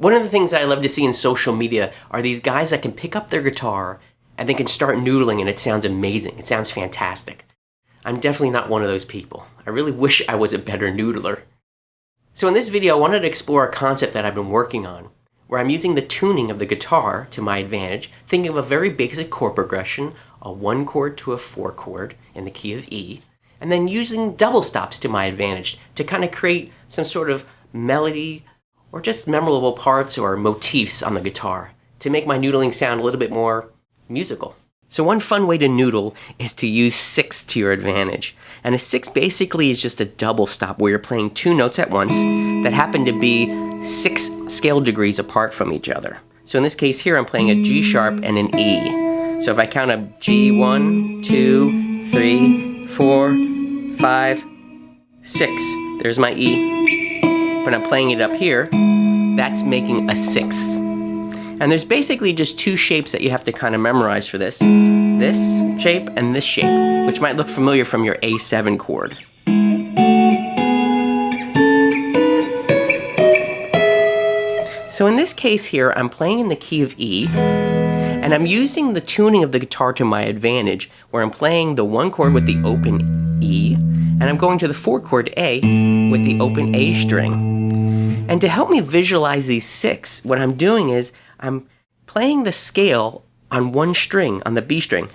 One of the things that I love to see in social media are these guys that can pick up their guitar and they can start noodling and it sounds amazing. It sounds fantastic. I'm definitely not one of those people. I really wish I was a better noodler. So in this video, I wanted to explore a concept that I've been working on, where I'm using the tuning of the guitar to my advantage, thinking of a very basic chord progression, a 1 chord to a 4 chord in the key of E, and then using double stops to my advantage to kind of create some sort of melody or just memorable parts or motifs on the guitar to make my noodling sound a little bit more musical. So one fun way to noodle is to use 6 to your advantage. And a 6 basically is just a double stop where you're playing 2 notes at once that happen to be 6 scale degrees apart from each other. So in this case here, I'm playing a G sharp and an E. So if I count up G, 1, 2, 3, 4, 5, 6, there's my E. But I'm playing it up here, that's making a 6th. And there's basically just 2 shapes that you have to kind of memorize for this. This shape and this shape, which might look familiar from your A7 chord. So in this case here, I'm playing in the key of E, and I'm using the tuning of the guitar to my advantage, where I'm playing the 1 chord with the open E, and I'm going to the 4 chord A with the open A string. And to help me visualize these 6, what I'm doing is I'm playing the scale on 1 string, on the B string.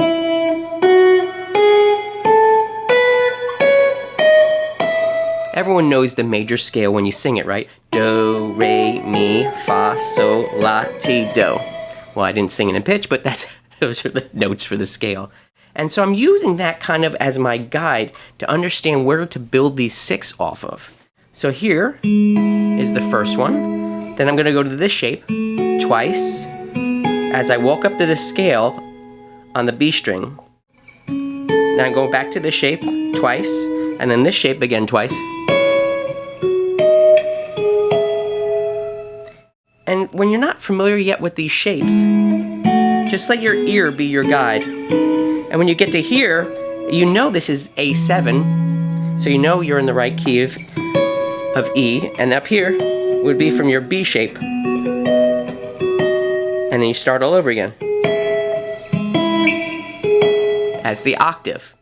Everyone knows the major scale when you sing it, right? Do, re, mi, fa, sol, la, ti, do. Well, I didn't sing it in pitch, but those are the notes for the scale. And so I'm using that kind of as my guide to understand where to build these 6 off of. So here is the first one. Then I'm going to go to this shape twice as I walk up to the scale on the B string. Now I'm going back to this shape twice, and then this shape again twice. And when you're not familiar yet with these shapes, just let your ear be your guide. And when you get to here, you know this is A7, so you know you're in the right key of E, and up here would be from your B shape. And then you start all over again as the octave.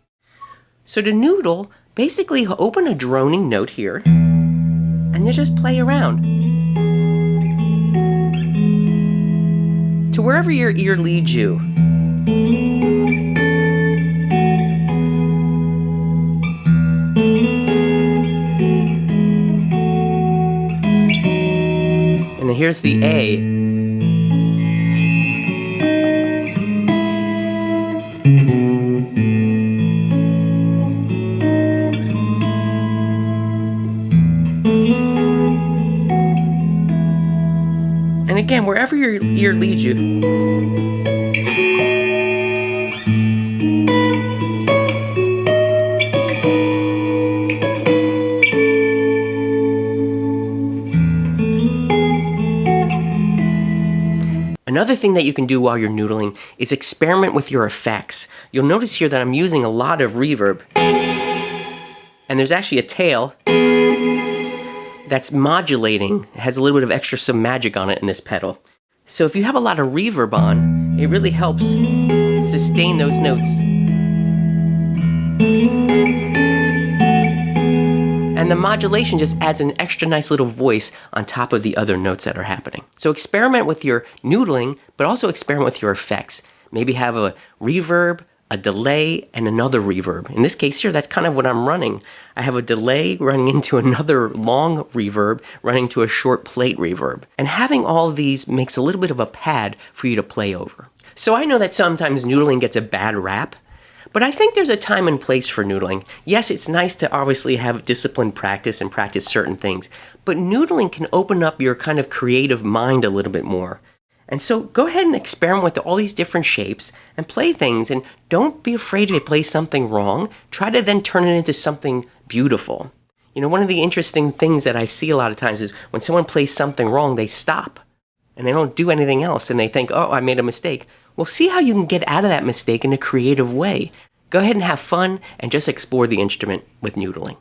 So to noodle, basically open a droning note here, and you just play around to wherever your ear leads you. And then here's the A. And again, wherever your ear leads you. Another thing that you can do while you're noodling is experiment with your effects. You'll notice here that I'm using a lot of reverb. And there's actually a tail that's modulating. It has a little bit of extra some magic on it in this pedal. So if you have a lot of reverb on, it really helps sustain those notes. And the modulation just adds an extra nice little voice on top of the other notes that are happening. So experiment with your noodling, but also experiment with your effects. Maybe have a reverb, a delay, and another reverb. In this case here, that's kind of what I'm running. I have a delay running into another long reverb, running to a short plate reverb. And having all of these makes a little bit of a pad for you to play over. So I know that sometimes noodling gets a bad rap, but I think there's a time and place for noodling. Yes, it's nice to obviously have disciplined practice and practice certain things, but noodling can open up your kind of creative mind a little bit more. And so go ahead and experiment with all these different shapes and play things, and don't be afraid to play something wrong. Try to then turn it into something beautiful. You know, one of the interesting things that I see a lot of times is when someone plays something wrong, they stop and they don't do anything else and they think, oh, I made a mistake. Well, see how you can get out of that mistake in a creative way. Go ahead and have fun and just explore the instrument with noodling.